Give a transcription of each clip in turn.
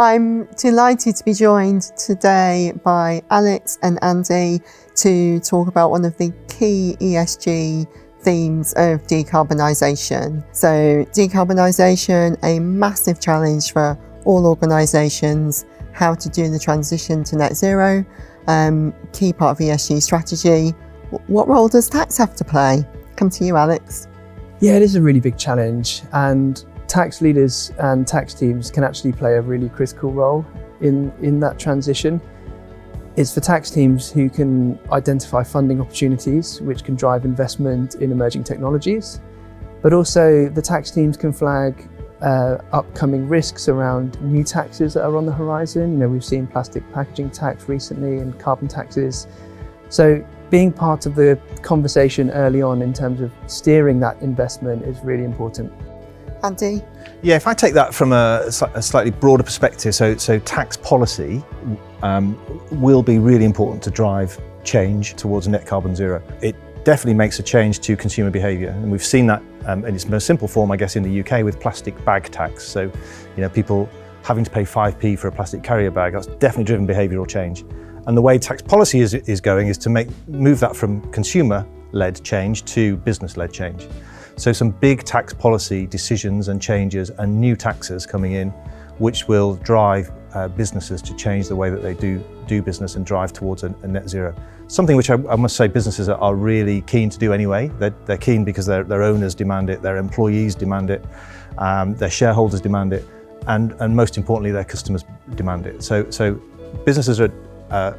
I'm delighted to be joined today by Alex and Andy to talk about one of the key ESG themes of decarbonisation. So decarbonisation, a massive challenge for all organisations, how to do the transition to net zero, key part of ESG strategy. What role does tax have to play? Come to you, Alex. Yeah, it is a really big challenge, and tax leaders and tax teams can actually play a really critical role in that transition. It's for tax teams who can identify funding opportunities which can drive investment in emerging technologies, but also the tax teams can flag upcoming risks around new taxes that are on the horizon. You know, we've seen plastic packaging tax recently and carbon taxes. So being part of the conversation early on in terms of steering that investment is really important. Andy? Yeah, if I take that from a slightly broader perspective, so tax policy will be really important to drive change towards net carbon zero. It definitely makes a change to consumer behaviour, and we've seen that in its most simple form, I guess, in the UK with plastic bag tax. So, you know, people having to pay 5p for a plastic carrier bag, that's definitely driven behavioural change. And the way tax policy is going is to move that from consumer-led change to business-led change. So some big tax policy decisions and changes and new taxes coming in, which will drive businesses to change the way that they do business and drive towards a net zero. Something which I must say businesses are really keen to do anyway. They're keen because their owners demand it, their employees demand it, their shareholders demand it, and most importantly, their customers demand it. So businesses are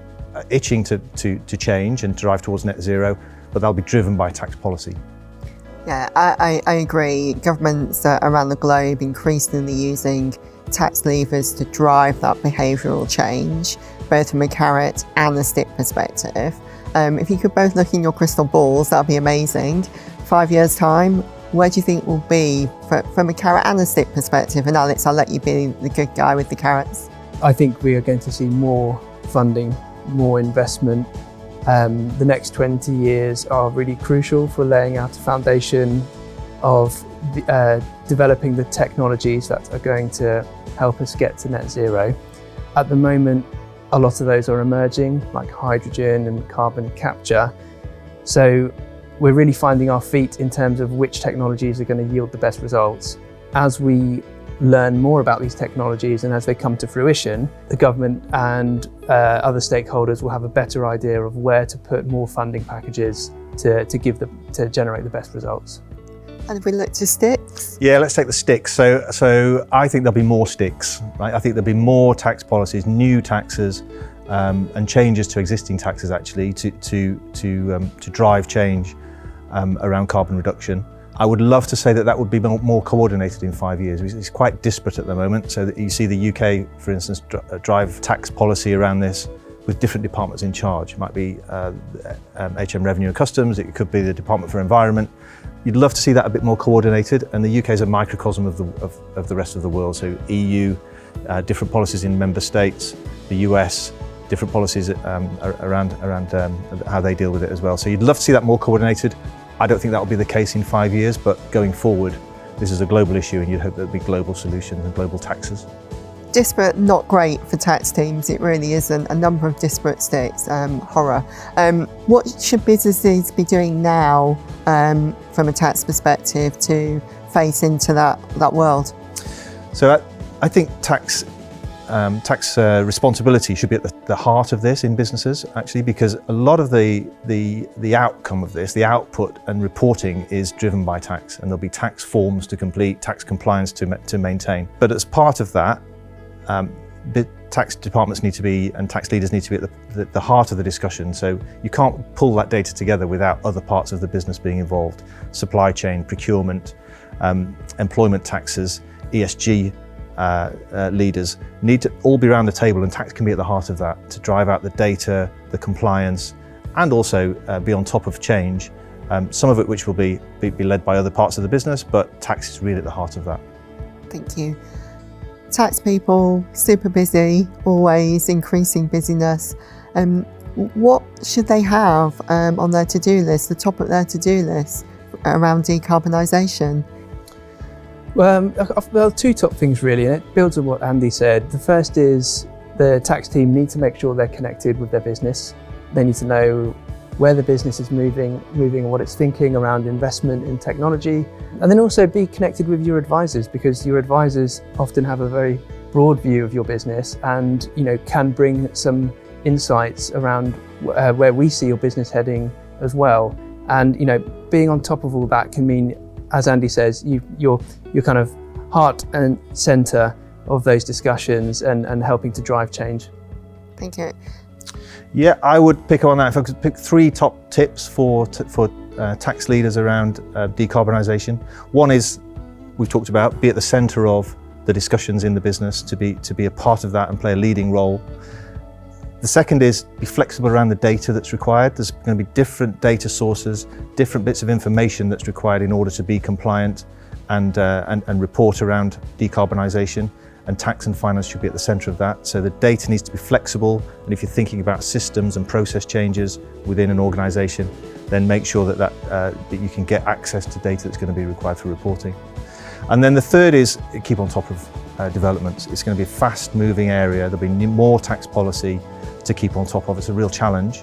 itching to change and drive towards net zero, but they'll be driven by tax policy. Yeah, I agree. Governments around the globe increasingly using tax levers to drive that behavioural change, both from a carrot and a stick perspective. If you could both look in your crystal balls, that'd be amazing. 5 years' time, where do you think we'll be from a carrot and a stick perspective? And Alex, I'll let you be the good guy with the carrots. I think we are going to see more funding, more investment. The next 20 years are really crucial for laying out a foundation of developing the technologies that are going to help us get to net zero. At the moment, a lot of those are emerging, like hydrogen and carbon capture. So we're really finding our feet in terms of which technologies are going to yield the best results. As we learn more about these technologies and as they come to fruition, the government and other stakeholders will have a better idea of where to put more funding packages to generate the best results. And if we look to sticks? Yeah, let's take the sticks. So I think there'll be more sticks, right? I think there'll be more tax policies, new taxes, and changes to existing taxes actually to drive change around carbon reduction. I would love to say that would be more coordinated in 5 years. It's quite disparate at the moment. So that you see the UK, for instance, drive tax policy around this with different departments in charge. It might be HM Revenue and Customs, it could be the Department for Environment. You'd love to see that a bit more coordinated, and the UK is a microcosm of the rest of the world. So EU, different policies in member states, the US, different policies around how they deal with it as well. So you'd love to see that more coordinated. I don't think that will be the case in 5 years, but going forward, this is a global issue and you'd hope there'd be global solutions and global taxes. Disparate, not great for tax teams. It really isn't. A number of disparate sticks, horror. What should businesses be doing now from a tax perspective to face into that world? So I think tax responsibility should be at the heart of this in businesses, actually, because a lot of the outcome of this, the output and reporting, is driven by tax, and there'll be tax forms to complete, tax compliance to maintain. But as part of that, the tax departments need to be, and tax leaders need to be at the heart of the discussion. So you can't pull that data together without other parts of the business being involved. Supply chain, procurement, employment taxes, ESG leaders need to all be around the table, and tax can be at the heart of that to drive out the data, the compliance, and also be on top of change. Some of it which will be led by other parts of the business, but tax is really at the heart of that. Thank you. Tax people, super busy, always increasing busyness. What should they have on their to-do list, the top of their to-do list around decarbonisation? Well, two top things really, and it builds on what Andy said. The first is the tax team need to make sure they're connected with their business. They need to know where the business is moving, what it's thinking around investment in technology, and then also be connected with your advisors, because your advisors often have a very broad view of your business and can bring some insights around where we see your business heading as well. And being on top of all that can mean, as Andy says, you're kind of heart and centre of those discussions and helping to drive change. Thank you. Yeah, I would pick on that. If I could pick 3 top tips for tax leaders around decarbonisation. One is, we've talked about, be at the centre of the discussions in the business, to be a part of that and play a leading role. The second is be flexible around the data that's required. There's going to be different data sources, different bits of information that's required in order to be compliant and report around decarbonisation. And tax and finance should be at the centre of that. So the data needs to be flexible, and if you're thinking about systems and process changes within an organisation, then make sure that you can get access to data that's going to be required for reporting. And then the third is keep on top of developments. It's going to be a fast-moving area. There'll be more tax policy to keep on top of. It's a real challenge.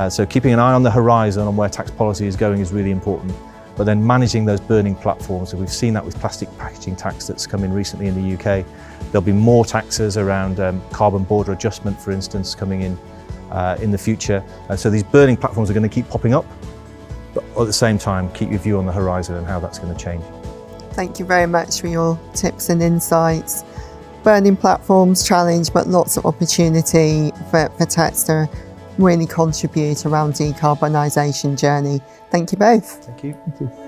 So keeping an eye on the horizon on where tax policy is going is really important. But then managing those burning platforms. So we've seen that with plastic packaging tax that's come in recently in the UK. There'll be more taxes around carbon border adjustment, for instance, coming in the future. So these burning platforms are going to keep popping up, but at the same time, keep your view on the horizon and how that's going to change. Thank you very much for your tips and insights. Burning platforms, challenge, but lots of opportunity for tax to really contribute around decarbonisation journey. Thank you both. Thank you. Thank you.